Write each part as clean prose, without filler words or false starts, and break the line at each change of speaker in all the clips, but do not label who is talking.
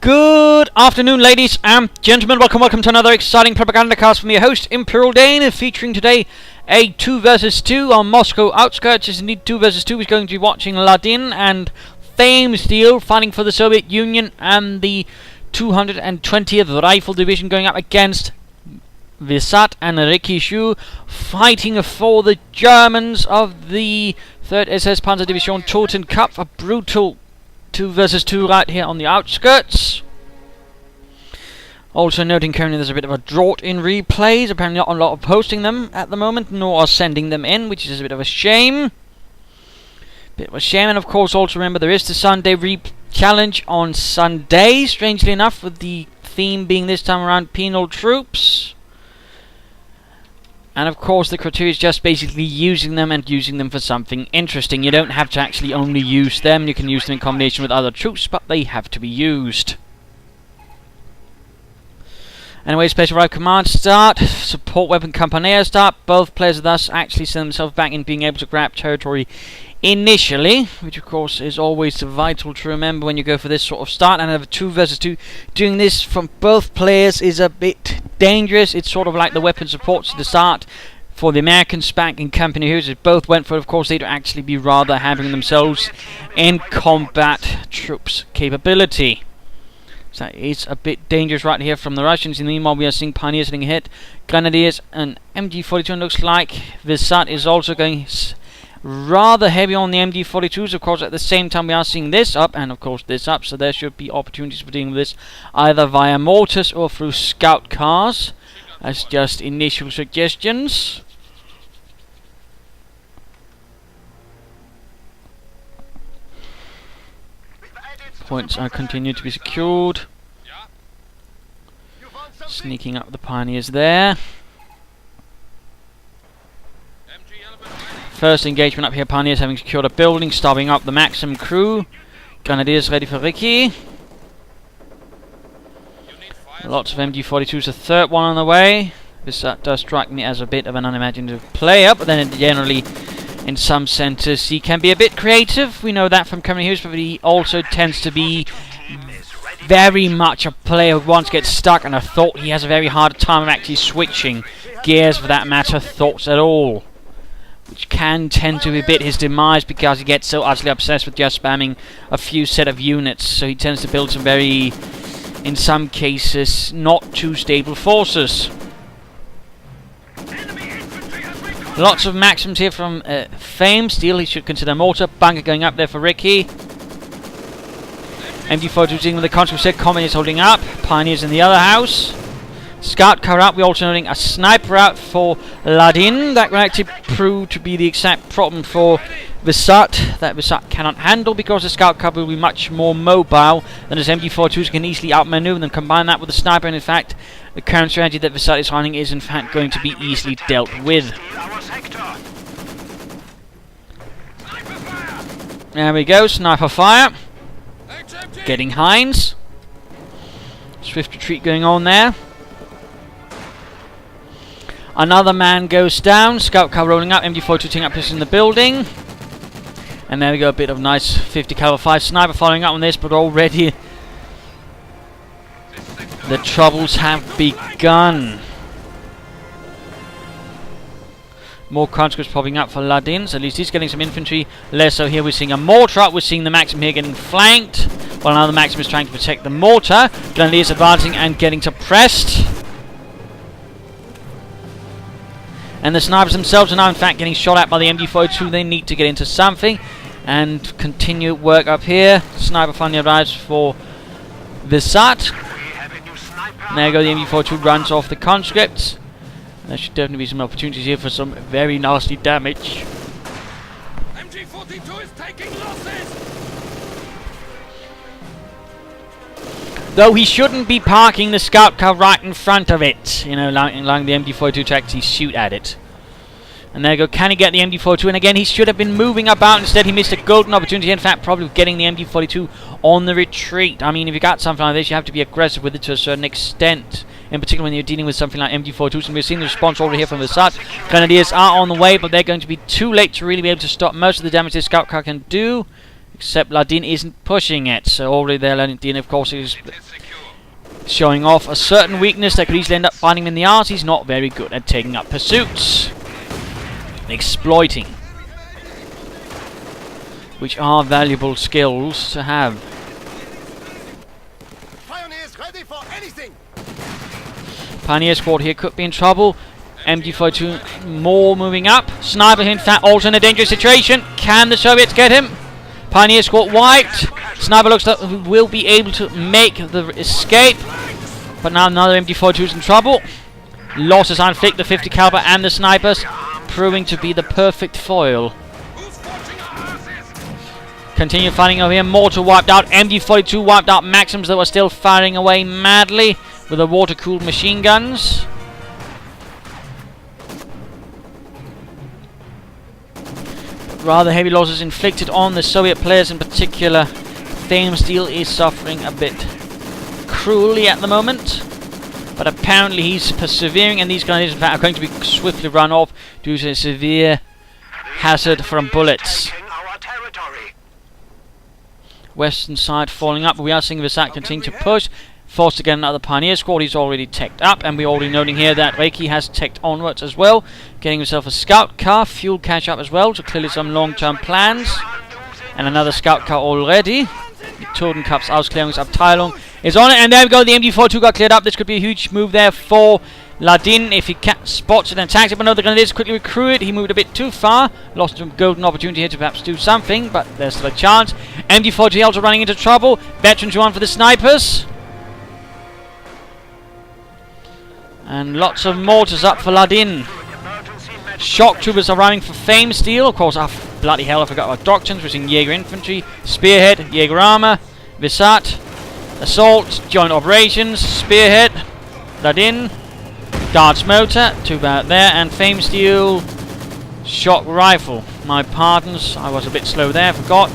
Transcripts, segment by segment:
Good afternoon, ladies and gentlemen. Welcome to another exciting Propagandacast from your host, Imperial Dane, featuring today a 2 versus 2 on Moscow outskirts. It's indeed 2 versus 2. He's going to be watching LaDin and Famesteel fighting for the Soviet Union and the 220th Rifle Division going up against Vesat and Rickysheu fighting for the Germans of the 3rd SS Panzer Division Toten Cup. A brutal 2 versus 2 right here on the outskirts. Also noting currently there's a bit of a drought in replays. Apparently not a lot of posting them at the moment, nor are sending them in, which is a bit of a shame. And of course also remember there is the Sunday challenge on Sunday, strangely enough, with the theme being this time around penal troops. And of course the criteria is just basically using them and using them for something interesting. You don't have to actually only use them. You can use them in combination with other troops, but they have to be used. Anyway, Special Arrive Command start. Support Weapon Campaneer start. Both players thus actually send themselves back in being able to grab territory initially, which of course is always vital to remember when you go for this sort of start. And a 2 versus 2, doing this from both players is a bit dangerous. It's sort of like the weapon supports at the start for the Americans back in Company Heroes. If both went for it, of course they'd actually be rather having themselves in combat troops capability. So that is a bit dangerous right here from the Russians. In the meanwhile, we are seeing Pioneers hitting a hit, Grenadiers and MG42. Looks like Vesat is also going rather heavy on the MG42s. Of course, at the same time we are seeing this up and of course this up, so there should be opportunities for dealing with this either via mortars or through scout cars. That's just initial suggestions. Points are continued to be secured. Sneaking up the Pioneers there. First engagement up here, Pioneers having secured a building, starving up the Maxim crew. Grenadiers ready for Ricky. Lots of MG42s, a third one on the way. This does strike me as a bit of an unimaginative player, but then generally, in some centres, he can be a bit creative. We know that from Company Heroes, but he also tends to be very much a player who once gets stuck in a thought. He has a very hard time of actually switching gears, for that matter, thoughts at all, which can tend to be a bit his demise because he gets so utterly obsessed with just spamming a few set of units. So he tends to build some very, in some cases, not too stable forces. Lots of maxims here from Famesteel. He should consider mortar. Bunker going up there for Ricky. MG42 dealing with the conscript set. Communists holding up. Pioneers in the other house. Scout car out. We're also noting a sniper out for LaDin. That will actually prove to be the exact problem for Vesat. That Vesat cannot handle because the scout car will be much more mobile than his MG42s can easily outmaneuver them. Combine that with the sniper, and in fact, the current strategy that Vesat is running is in fact going to be easily dealt with. There we go, sniper fire. Getting Heinz. Swift retreat going on there. Another man goes down. Scout car rolling up. MG42 taking up position in the building. And there we go, a bit of nice 50 caliber 5 sniper following up on this, but already the troubles have begun. More conscripts popping up for LaDin, so at least he's getting some infantry. Less so here, we're seeing a mortar up. We're seeing the Maxim here getting flanked, while another Maxim is trying to protect the mortar. Grenadiers advancing and getting suppressed. And the snipers themselves are now in fact getting shot at by the MG42. They need to get into something and continue work up here. Sniper finally arrives for Vesat. And there you go, the MG42 runs off the conscripts. There should definitely be some opportunities here for some very nasty damage.
MG42 is taking losses.
Though he shouldn't be parking the scout car right in front of it, you know, allowing the MG42 to actually shoot at it. And there you go, can he get the MG42? And again, he should have been moving about. Instead, he missed a golden opportunity. In fact, probably getting the MG42 on the retreat. I mean, if you got something like this, you have to be aggressive with it to a certain extent. In particular, when you're dealing with something like MG42s. And we're seeing the response already here from Vesat. Grenadiers are on the way, but they're going to be too late to really be able to stop most of the damage this scout car can do. Except LaDin isn't pushing it, so already there LaDin of course is showing off a certain weakness that could easily end up finding him in the arse. He's not very good at taking up pursuits. Exploiting. Which are valuable skills to have.
Pioneers ready for anything.
Pioneer squad here could be in trouble. MG42 more moving up. Sniper in fact also in a dangerous situation. Can the Soviets get him? Pioneer squad wiped. Sniper looks like he will be able to make the escape. But now another MG42 is in trouble. Losses on Flick, the 50 caliber and the snipers, proving to be the perfect foil. Continue fighting over here. Mortar wiped out. MG42 wiped out. Maxims that were still firing away madly with the water-cooled machine guns. Rather heavy losses inflicted on the Soviet players in particular. Famesteel is suffering a bit cruelly at the moment, but apparently he's persevering, and these guys in fact are going to be swiftly run off due to a severe hazard from bullets. Western side falling up, but we are seeing Vesat continue to push. Forced to get another Pioneer squad. He's already teched up, and we're already noting here that Ricky has teched onwards as well, getting himself a scout car, fuel catch up as well, so clearly some long-term plans. And another scout car already. The Totenkopf's Ausklärungsabteilung is on it, and there we go. The MG42 got cleared up. This could be a huge move there for LaDin if he spots it and attacks it. But no, the Grenadiers quickly recruited. He moved a bit too far. Lost a golden opportunity here to perhaps do something, but there's still a chance. MG40 also running into trouble. Veterans on for the snipers. And lots of mortars up for LaDin. Shock troopers are running for Famesteel. Of course, bloody hell, I forgot about doctrines. We're seeing Jaeger infantry, Spearhead, Jaeger armor, Vesat, Assault, Joint Operations, Spearhead, LaDin, Guards motor, two about there, and Famesteel shock rifle. My pardons, I was a bit slow there, forgot.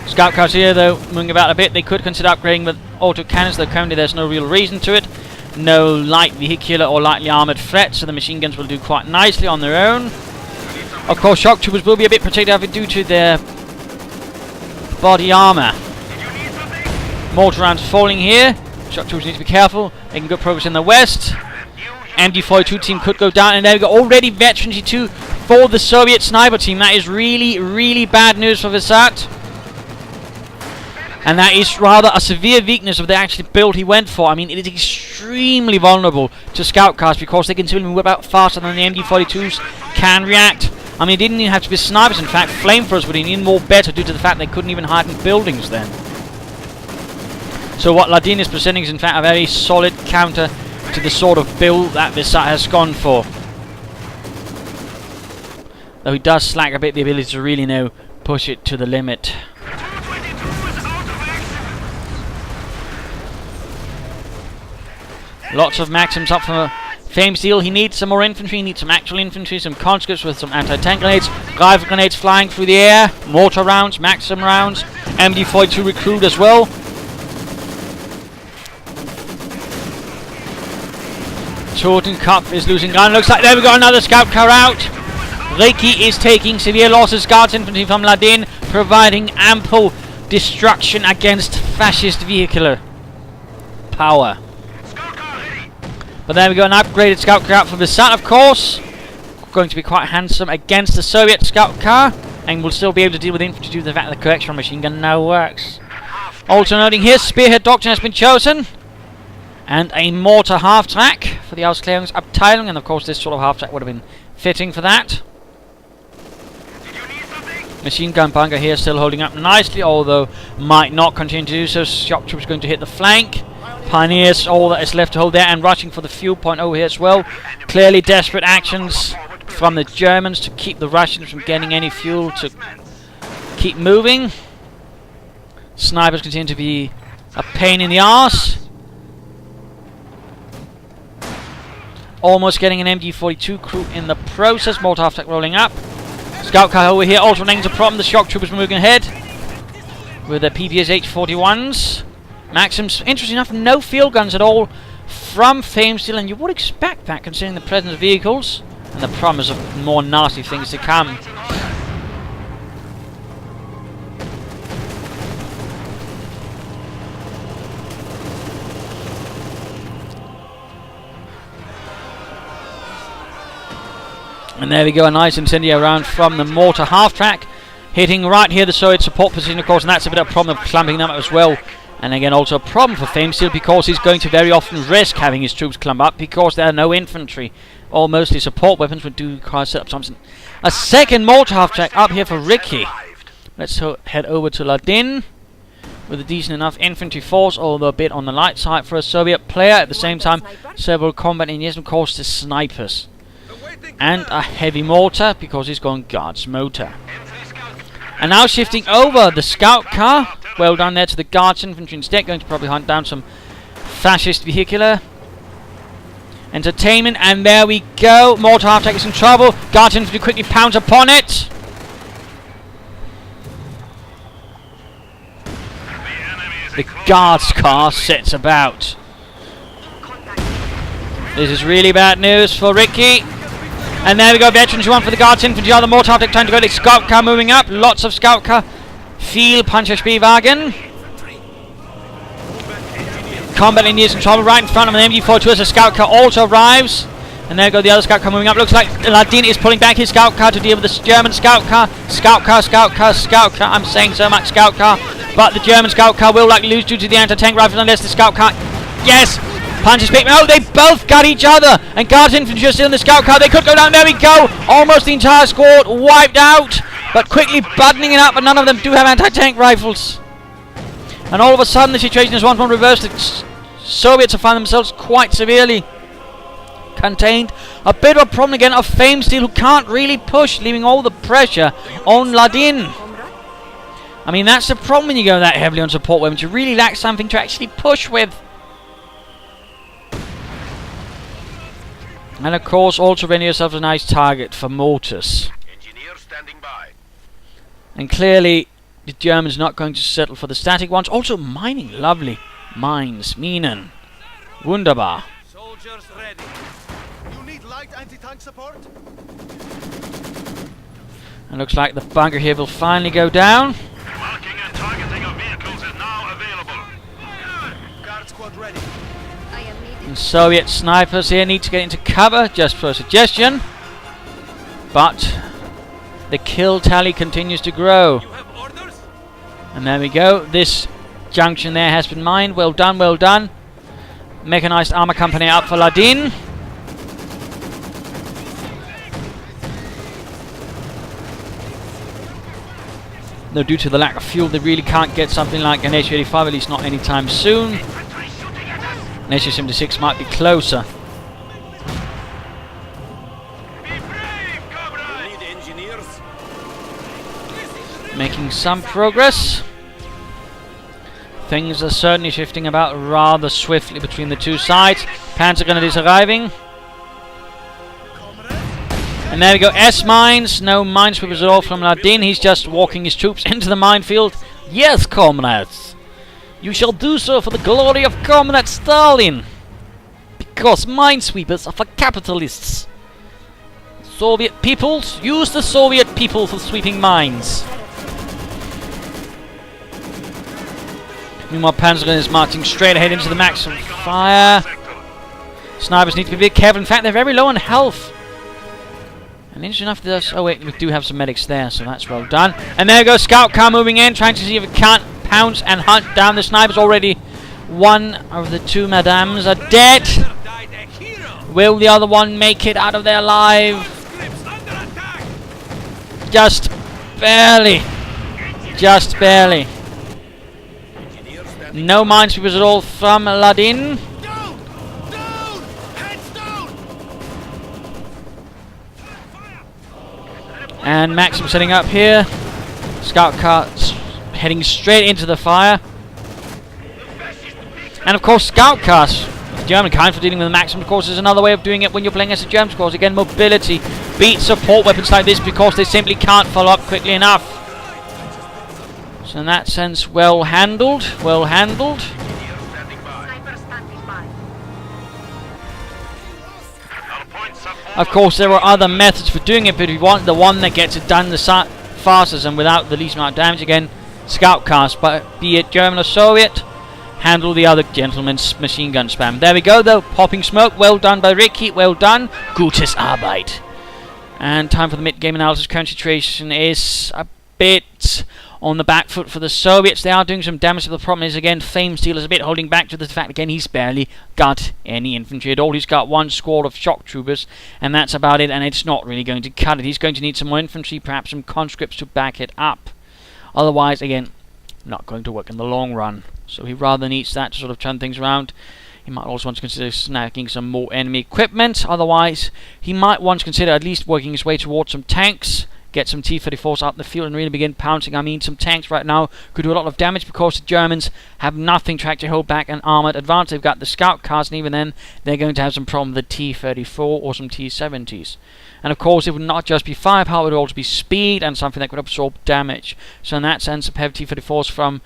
Scout cars here though, moving about a bit. They could consider upgrading with auto cannons, though currently there's no real reason to it. No light vehicular or lightly armoured threat, so the machine guns will do quite nicely on their own. Of course, shock troopers will be a bit protected due to their body armour. Mortar rounds falling here. Shock troopers need to be careful. Making good progress in the west. MG42 team could go down, and there we go. Already veteran 2 for the Soviet sniper team. That is really, really bad news for Vesat. And that is rather a severe weakness of the actual build he went for. I mean, it is extremely vulnerable to scout cars because they can simply whip out faster than the MG42s can react. I mean, it didn't even have to be snipers. In fact, flamethrowers would have been more better due to the fact they couldn't even hide in buildings then. So what LaDin is presenting is in fact a very solid counter to the sort of build that Vesat has gone for. Though he does slack a bit the ability to really now push it to the limit. Lots of Maxims up for Famesteel. He needs some more infantry, he needs some actual infantry, some conscripts with some anti-tank grenades, rifle grenades flying through the air, mortar rounds, Maxim rounds, MD42 recruit as well. Totenkopf is losing ground. Looks like there we go, another scout car out. Ricky is taking severe losses. Guards infantry from LaDin providing ample destruction against fascist vehicular power. But there we go, an upgraded scout car out for Vesat, of course. Going to be quite handsome against the Soviet scout car. And we'll still be able to deal with infantry due to the fact that the correction machine gun now works. Also noting here, Spearhead Doctrine has been chosen. And a mortar half-track for the Ausklärungsabteilung. And of course this sort of half-track would have been fitting for that. Machine gun bunker here still holding up nicely, although might not continue to do so. Shock troopers going to hit the flank. Pioneers, all that is left to hold there, and rushing for the fuel point over here as well. Clearly desperate actions from the Germans to keep the Russians from getting any fuel to keep moving. Snipers continue to be a pain in the arse. Almost getting an MG42 crew in the process. Mortar half-track rolling up. Scout car over here also running into a problem. The shock troopers moving ahead with their PPS H41s. Maxims, interesting enough, no field guns at all from Famesteel, and you would expect that considering the presence of vehicles and the promise of more nasty things to come. And there we go, a nice incendiary round from the mortar half-track. Hitting right here the Soviet support position, of course, and that's a bit of a problem of clumping them up as well. And again, also a problem for Famesteel, because he's going to very often risk having his troops clump up because there are no infantry, or mostly support weapons, would do require set up something. A second mortar half-track up here for Ricky. Let's head over to LaDin with a decent enough infantry force, although a bit on the light side for a Soviet player. At the same time, several combat engineers, of course, the snipers. And a heavy mortar, because he's going guards motor. And now shifting over the scout car. Well done there to the guards infantry instead. Going to probably hunt down some fascist vehicular entertainment. And there we go. Mortar half-track is in trouble. Guards infantry quickly pounds upon it. The guards car sets about. This is really bad news for Ricky. And there we go, veterans one for the guards infantry. The mortar half-track trying to go. The scout car moving up. Lots of scout car. Viel Panzerspielwagen. Combat engineers in trouble right in front of an MG42 as a scout car also arrives. And there go the other scout car moving up. Looks like LaDin is pulling back his scout car to deal with the German scout car. Scout car, scout car, scout car. I'm saying so much scout car. But the German scout car will likely lose due to the anti-tank rifles unless the scout car... Yes! Panzerspiel... Oh, they both got each other! And guards infantry are still in the scout car. They could go down. There we go! Almost the entire squad wiped out. But quickly buttoning it up, but none of them do have anti-tank rifles. And all of a sudden the situation is once more reversed. The Soviets have found themselves quite severely contained. A bit of a problem again of Famesteel, who can't really push, leaving all the pressure on LaDin. I mean, that's the problem when you go that heavily on support weapons. You really lack something to actually push with. And of course, also render yourself a nice target for mortars.
Engineer standing by.
And clearly, the Germans not going to settle for the static ones. Also mining, lovely mines, Minen, wunderbar.
Soldiers ready. You need light anti-tank support?
And looks like the bunker here will finally go down.
Marking and targeting of vehicles is now available. Guard squad ready.
And Soviet snipers here need to get into cover, just for a suggestion. But the kill tally continues to grow.
You have orders?
And there we go. This junction there has been mined. Well done, well done. Mechanized armor company up for LaDin. Though due to the lack of fuel, they really can't get something like an HU-85, at least not anytime soon. An HU-76 might be closer. Making some progress. Things are certainly shifting about rather swiftly between the two sides. Panzer Grenadier is arriving. And there we go, S-mines. No minesweepers at all from LaDin. He's just walking his troops into the minefield. Yes, comrades. You shall do so for the glory of Comrade Stalin. Because minesweepers are for capitalists. Soviet peoples, use the Soviet people for sweeping mines. Meanwhile, Panzer is marching straight ahead into the maximum fire. Snipers need to be a bit careful. In fact, they're very low on health. And interesting enough, there's... Oh wait, we do have some medics there, so that's well done. And there goes Scout Car moving in, trying to see if it can't pounce and hunt down the snipers. Already one of the two madams are dead. Will the other one make it out of there alive? Just barely. Just barely. No minesweepers at all from LaDin. And Maxim setting up here. Scout car heading straight into the fire. And of course, scout cars, the German kind for dealing with the Maxim, of course, is another way of doing it when you're playing as a German squad. Again, mobility beats support weapons like this because they simply can't follow up quickly enough. So in that sense, well handled, well handled. Of course, there are other methods for doing it, but if you want the one that gets it done the fastest and without the least amount of damage, again, scout cars, but be it German or Soviet, handle the other gentleman's machine gun spam. There we go, though, popping smoke, well done by Ricky, well done, gutes Arbeit. And time for the mid-game analysis. Current situation is a bit on the back foot for the Soviets. They are doing some damage, but the problem is, again, Famesteel is a bit holding back to the fact, again, he's barely got any infantry at all. He's got one squad of shock troopers, and that's about it, and it's not really going to cut it. He's going to need some more infantry, perhaps some conscripts to back it up. Otherwise, again, not going to work in the long run. So he rather needs that to sort of turn things around. He might also want to consider snagging some more enemy equipment. Otherwise, he might want to consider at least working his way towards some tanks. Get some T-34s out in the field and really begin pouncing. I mean, some tanks right now could do a lot of damage because the Germans have nothing to actually hold back an armoured advance. They've got the scout cars, and even then, they're going to have some problem with the T-34 or some T-70s. And of course, it would not just be firepower, it would also be speed and something that could absorb damage. So in that sense, a pair of T-34s from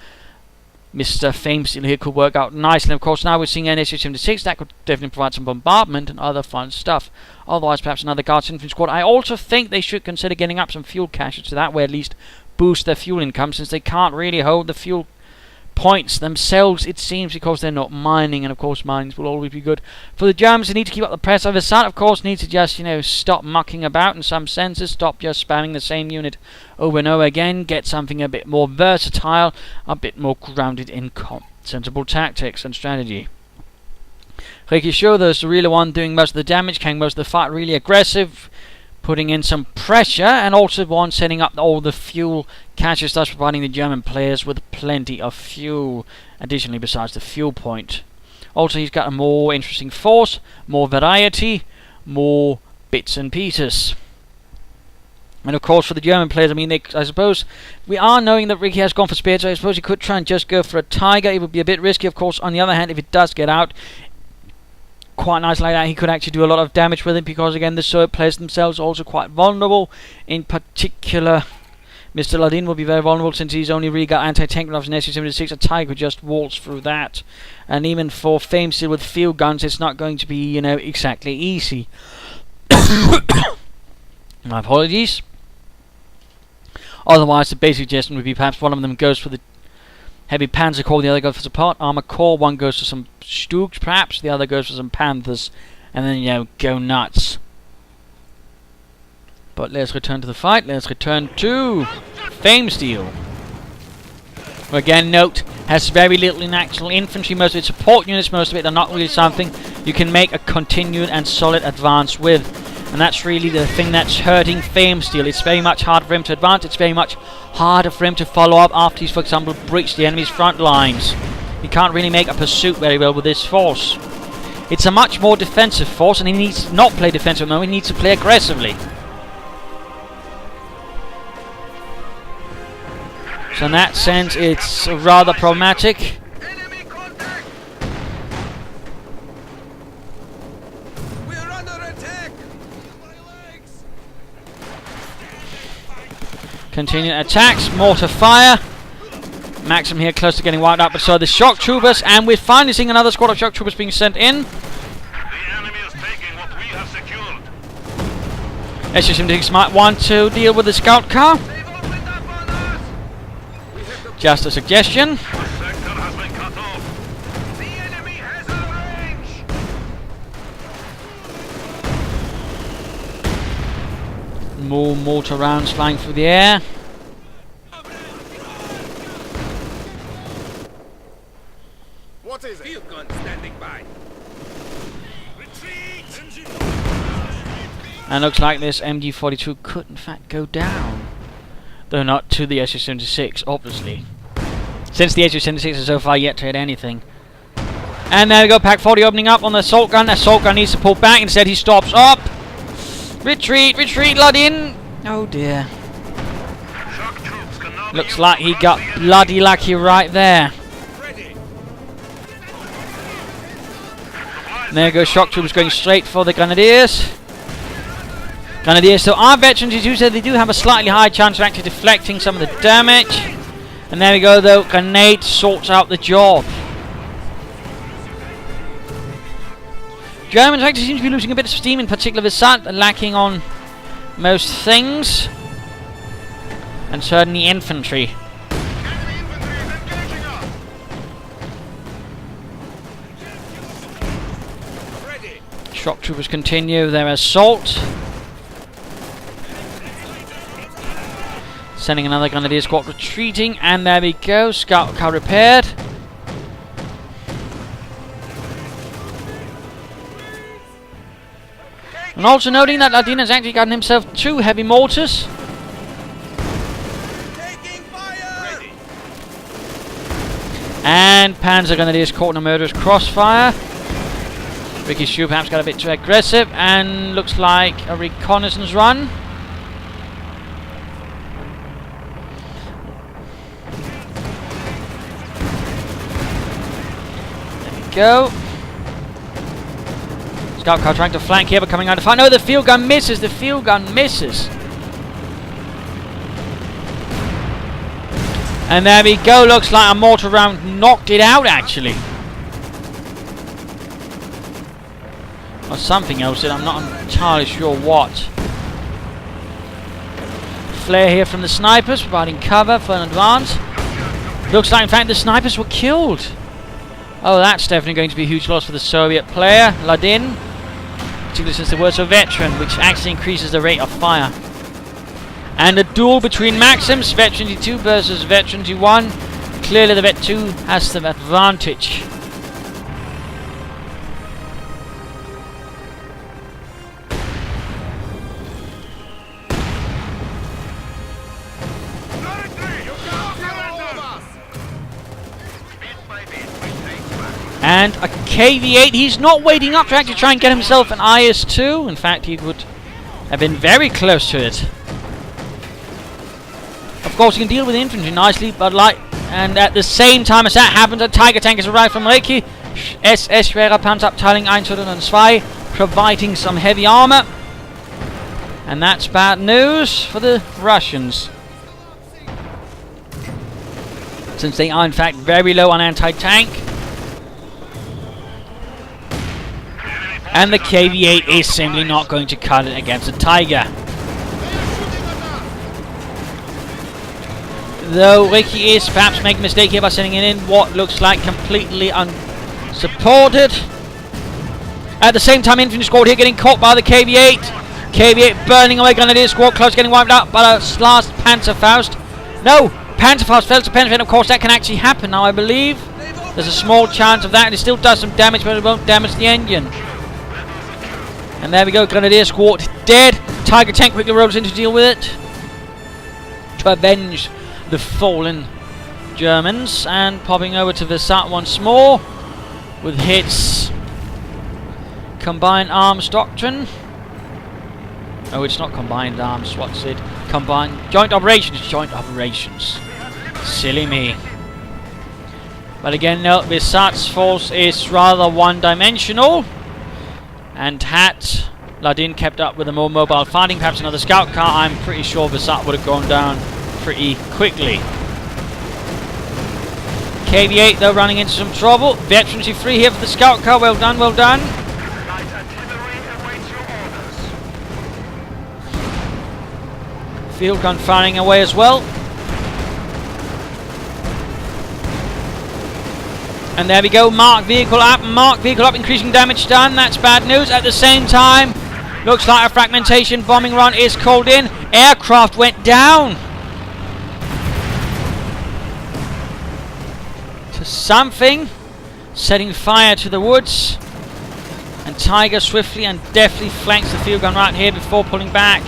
Mr. Famesteel here could work out nicely. And of course, now we're seeing an SU-76 that could definitely provide some bombardment and other fun stuff. Otherwise, perhaps another Guards Infantry squad. I also think they should consider getting up some fuel caches, so that way at least boost their fuel income, since they can't really hold the fuel points themselves, it seems, because they're not mining, and of course minings will always be good for the Germans. They need to keep up the press. Vesat, of course, needs to just, stop mucking about in some senses, stop just spamming the same unit over and over again, get something a bit more versatile, a bit more grounded in sensible tactics and strategy. Rickysheu, though, is the real one doing most of the damage, carrying most of the fight, really aggressive, putting in some pressure, and also one setting up all the fuel caches, thus providing the German players with plenty of fuel, additionally besides the fuel point. Also, he's got a more interesting force, more variety, more bits and pieces. And of course, for the German players, I mean, I suppose we are knowing that Ricky has gone for Spears, so I suppose he could try and just go for a Tiger. It would be a bit risky, of course. On the other hand, if it does get out quite nice like that, he could actually do a lot of damage with it, because again, the Soviet players themselves are also quite vulnerable. In particular, Mr. LaDin will be very vulnerable, since he's only really got anti-tank rifles in SU-76. A Tiger could just waltz through that, and even for Famesteel with field guns, it's not going to be, exactly easy. My apologies. Otherwise, the basic suggestion would be perhaps one of them goes for the Heavy Panzer Corps, the other goes for support Armor Corps, one goes for some Stugs perhaps, the other goes for some Panthers, and then, go nuts. But let's return to the fight, let's return to Famesteel. Who, again, note, has very little in actual infantry. Most of its support units, most of it are not really something you can make a continued and solid advance with. And that's really the thing that's hurting Famesteel. It's very much hard for him to advance, it's very much harder for him to follow up after he's, for example, breached the enemy's front lines. He can't really make a pursuit very well with this force. It's a much more defensive force, and he needs to not play defensive, no, he needs to play aggressively. So in that sense, it's rather problematic. Continuing attacks, mortar fire. Maxim here close to getting wiped out, but so the shock troopers, and we're finally seeing another squad of shock troopers being sent in.
The enemy is taking what we have secured.
SU-76 might want to deal with the scout car. Just a suggestion.
The sector has been cut off. The enemy has our range.
More mortar rounds flying through the air.
What is it? Field gun standing by. Retreat!
And looks like this MG42 could in fact go down. Though not to the SU-76, obviously. Since the SU-76 is so far yet to hit anything. And there we go, Pack 40 opening up on the assault gun. Assault gun needs to pull back, instead he stops up. Retreat, retreat, LaDin! Oh dear. Looks like he got bloody lucky right there. And there goes shock troopers going straight for the Grenadiers. Grenadiers, so our veterans, as you said, they do have a slightly higher chance of actually deflecting some of the damage. And there we go, though, grenade sorts out the job. Germans actually seem to be losing a bit of steam, in particular Vesat. They're lacking on most things. And certainly infantry. Shock troopers continue their assault. Sending another Grenadier squad retreating, and there we go. Scout car repaired. And also noting that LaDin has actually gotten himself 2 heavy mortars. And Panzer Grenadiers caught in a murderous crossfire. Rickysheu perhaps got a bit too aggressive, and looks like a reconnaissance run. There we go. Scout car trying to flank here, but coming out to fight. No, the field gun misses. The field gun misses. And there we go. Looks like a mortar round knocked it out, actually. Or something else did. I'm not entirely sure what. Flare here from the snipers, providing cover for an advance. Looks like, in fact, the snipers were killed. Oh, that's definitely going to be a huge loss for the Soviet player, LaDin. Particularly since there was a veteran, which actually increases the rate of fire. And a duel between Maxims, Veteran D2 versus Veteran D1. Clearly the Vet 2 has the advantage. And a KV-8, he's not waiting up to actually try and get himself an IS-2. In fact, he would have been very close to it. Of course, he can deal with infantry nicely, but and at the same time as that happens, a Tiger tank has arrived from Rickysheu. SS Schwere Panzerabteilung 102, providing some heavy armor. And that's bad news for the Russians, since they are in fact very low on anti-tank. And the KV-8 is simply not going to cut it against the Tiger. Though Ricky is perhaps making a mistake here by sending it in what looks like completely unsupported. At the same time, infantry squad here getting caught by the KV-8. KV-8 burning away, Grenadier squad close, getting wiped out by the last Panzerfaust. No, Panzerfaust fails to penetrate. Of course, that can actually happen now, I believe. There's a small chance of that, and it still does some damage, but it won't damage the engine. And there we go, Grenadier squad dead. Tiger tank quickly rolls in to deal with it, to avenge the fallen Germans. And popping over to Vesat once more with hits. Combined arms doctrine. Oh, it's not combined arms, what's it? Combined joint operations, joint operations. Silly me. But again, no, Vesat's force is rather one-dimensional. And had LaDin kept up with a more mobile fighting, perhaps another scout car, I'm pretty sure Vesat would have gone down pretty quickly. KV-8 though running into some trouble. Veterans free here for the scout car. Well done, well done. Field gun firing away as well. And there we go, marked vehicle up, increasing damage done. That's bad news. At the same time, looks like a fragmentation bombing run is called in. Aircraft went down to something, setting fire to the woods. And Tiger swiftly and deftly flanks the field gun right here before pulling back.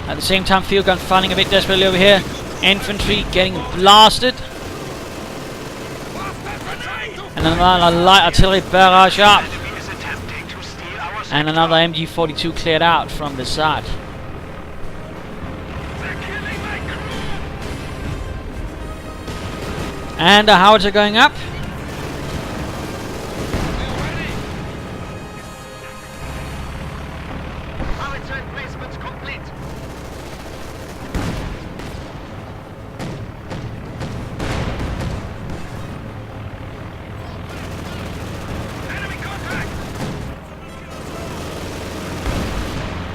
At the same time, field gun firing a bit desperately over here. Infantry getting blasted. And another light artillery barrage up. And another MG42 cleared out from the side. And a howitzer going up.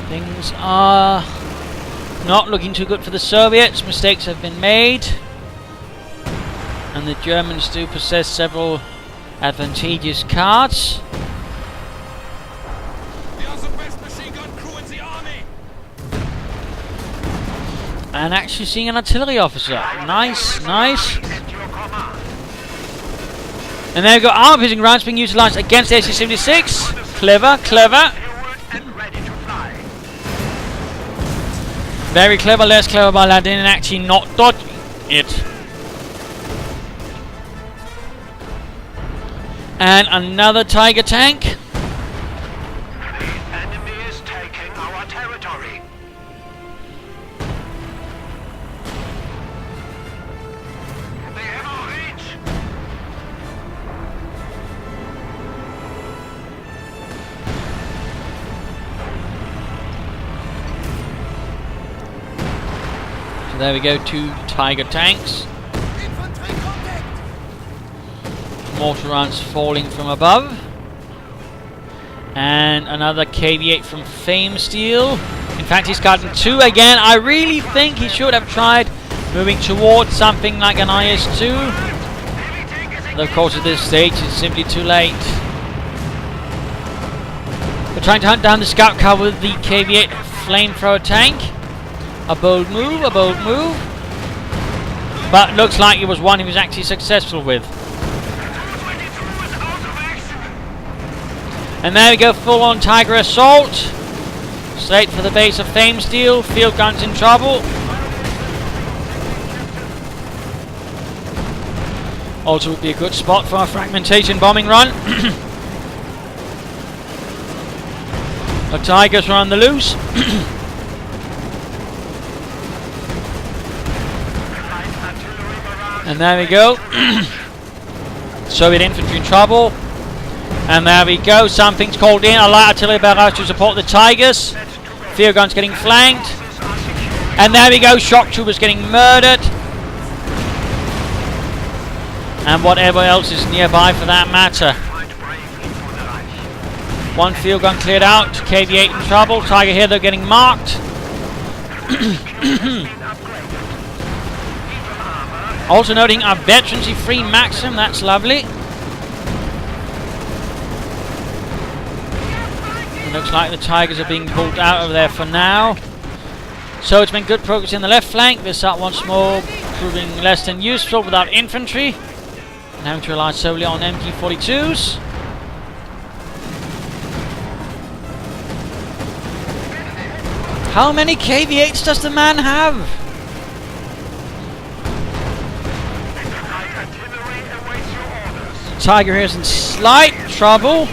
Things are not looking too good for the Soviets. Mistakes have been made. And the Germans do possess several advantageous cards. And actually seeing an artillery officer. Nice, nice. And there we go, armor-piercing rounds being utilised against the AC-76. Clever, clever. Very clever, less clever by LaDin and actually not dodging it. And another Tiger tank.
The enemy is taking our territory. They have our reach.
So there we go, 2 Tiger tanks. Mortar rounds falling from above. And another KV-8 from Famesteel. In fact, he's gotten 2 again. I really think he should have tried moving towards something like an IS-2. Though, of course, at this stage, it's simply too late. We're trying to hunt down the scout car with the KV-8 flamethrower tank. A bold move, a bold move. But looks like it was one he was actually successful with. And there we go, full on Tiger assault. Straight for the base of Famesteel. Field guns in trouble. Also would be a good spot for a fragmentation bombing run. The Tigers are on the loose. And there we go. Soviet infantry in trouble. And there we go, something's called in. A light artillery barrage to support the Tigers. Field guns getting flanked. And there we go, shock troopers getting murdered. And whatever else is nearby for that matter. 1 field gun cleared out, KV-8 in trouble. Tiger here, they're getting marked. Also noting a veterancy-free Maxim, that's lovely. Looks like the Tigers are being pulled out of there for now. So it's been good progress in the left flank. Vesat once more proving less than useful without infantry. And having to rely solely on MG42s. How many KV-8s does the man have? Tiger here is in slight trouble.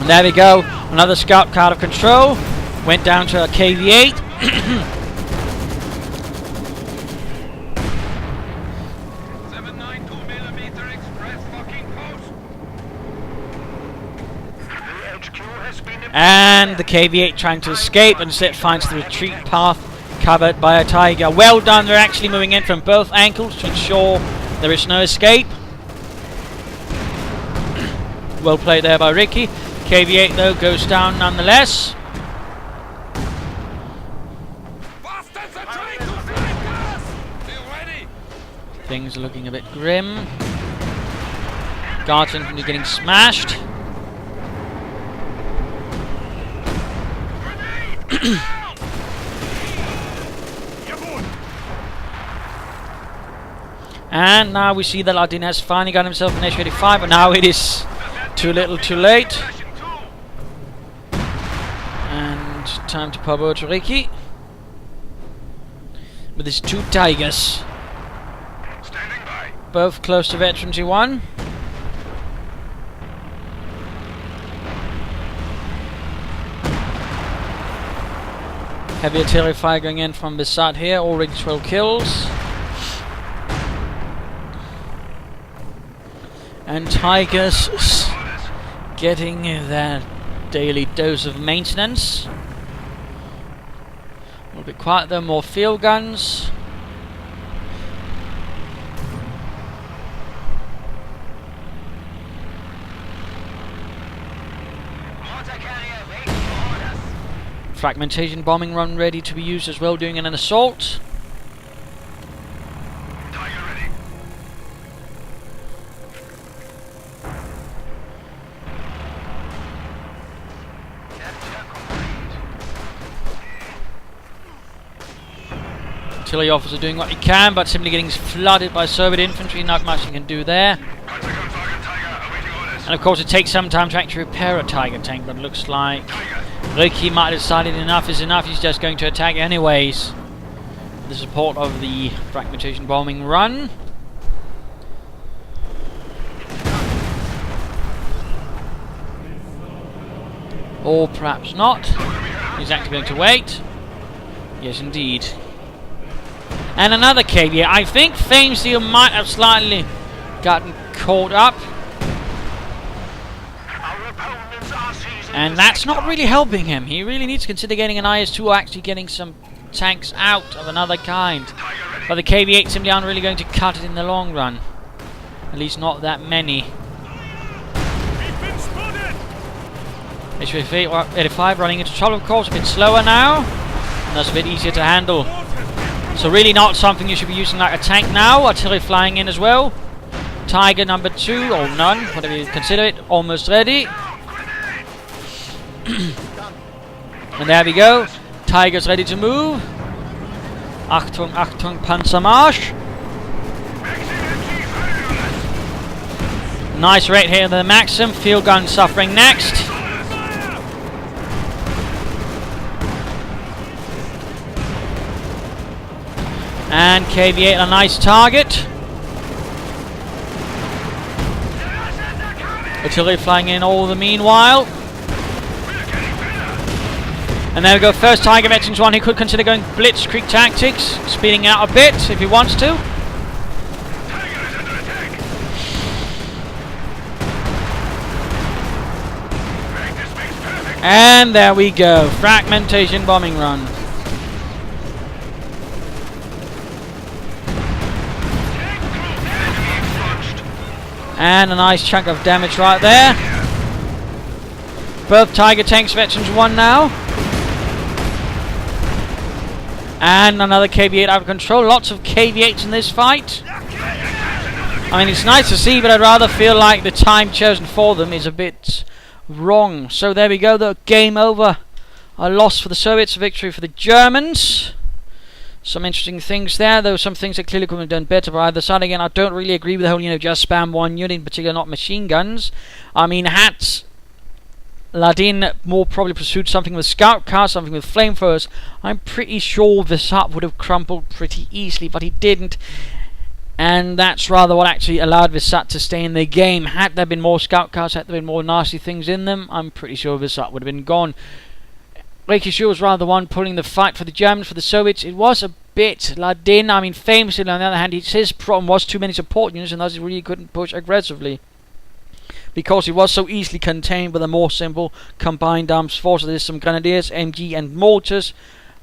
And there we go, another scout car out of control. Went down to a KV-8.
792mm express locking post. The HQ has been
And the KV-8 trying to escape, and instead finds the retreat path covered by a Tiger. Well done, they're actually moving in from both angles to ensure there is no escape. Well played there by Ricky. KV-8 though goes down nonetheless.
Bastards are trying to flank us! Feel ready?
Things are looking a bit grim. Guards infantry getting smashed. And now we see that LaDin has finally got himself an H-85, but now it is too little too late. And time to pop over to Ricky with his 2 Tigers.
Standing by.
Both close to veterancy 1. Heavy artillery fire going in from Vesat here, already 12 kills. And Tigers getting their daily dose of maintenance. A little bit quiet though, more field guns. Fragmentation bombing run ready to be used as well, doing an assault.
Tiger ready.
Artillery officer doing what he can, but simply getting flooded by Soviet infantry. Not much he can do there. And of course it takes some time to actually repair a Tiger tank, but it looks like Ricky might have decided enough is enough. He's just going to attack anyways. The support of the fragmentation bombing run. Or perhaps not. He's actually going to wait. Yes, indeed. And another KVA. I think Famesteel might have slightly gotten caught up. And that's not really helping him. He really needs to consider getting an IS-2 or actually getting some tanks out of another kind. But the KV-8 simply aren't really going to cut it in the long run. At least not that many. HV-85 running into trouble, of course, a bit slower now. And that's a bit easier to handle. So really not something you should be using like a tank now. Artillery flying in as well. Tiger number 2, or none, whatever you consider it, almost ready. And there we go. Tiger's ready to move. Achtung, Achtung, Panzermarsch. Nice rate here in the Maxim. Field gun suffering next. And KV-8 a nice target. Artillery flying in all the meanwhile. And there we go, first Tiger veterans one. He could consider going blitzkrieg tactics, speeding out a bit if he wants to. And there we go, fragmentation bombing run. And a nice chunk of damage right there. Both Tiger tanks veterans one now. And another KV-8 out of control. Lots of KV-8s in this fight. I mean, it's nice to see, but I'd rather feel like the time chosen for them is a bit wrong. So there we go, the game over. A loss for the Soviets, a victory for the Germans. Some interesting things there, though some things that clearly could have done better by either side. Again, I don't really agree with the whole, just spam one unit, in particular not machine guns. I mean, had LaDin more probably pursued something with scout cars, something with flamethrowers, I'm pretty sure Vesat would have crumpled pretty easily, but he didn't. And that's rather what actually allowed Vesat to stay in the game. Had there been more scout cars, had there been more nasty things in them, I'm pretty sure Vesat would have been gone. Rickysheu was rather the one pulling the fight for the Germans. For the Soviets, it was a bit LaDin. I mean, Famesteel, on the other hand, his problem was too many support units, and thus he really couldn't push aggressively, because he was so easily contained with a more simple combined arms force. There's some grenadiers, MG and mortars,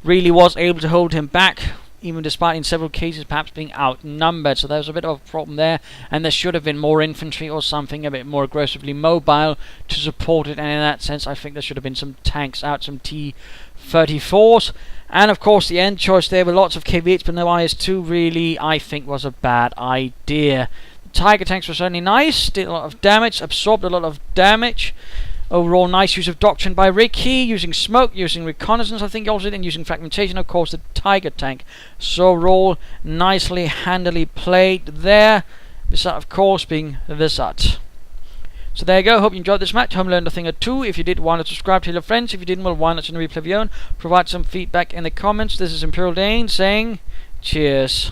really was able to hold him back, even despite in several cases perhaps being outnumbered. So there was a bit of a problem there, and there should have been more infantry or something a bit more aggressively mobile to support it. And in that sense, I think there should have been some tanks out, some T-34s. And of course the end choice there with lots of KV-8s but no IS-2 really, I think, was a bad idea. Tiger tanks were certainly nice, did a lot of damage, absorbed a lot of damage. Overall, nice use of doctrine by Ricky, using smoke, using reconnaissance, I think he also did, and using fragmentation, of course, the Tiger tank. So overall, nicely, handily played there. Vesat, of course, being Vesat. So there you go, hope you enjoyed this match. Hope you learned a thing or two. If you did, why not subscribe, tell your friends. If you didn't, well, why not send a replay of your own. Provide some feedback in the comments. This is Imperial Dane saying cheers.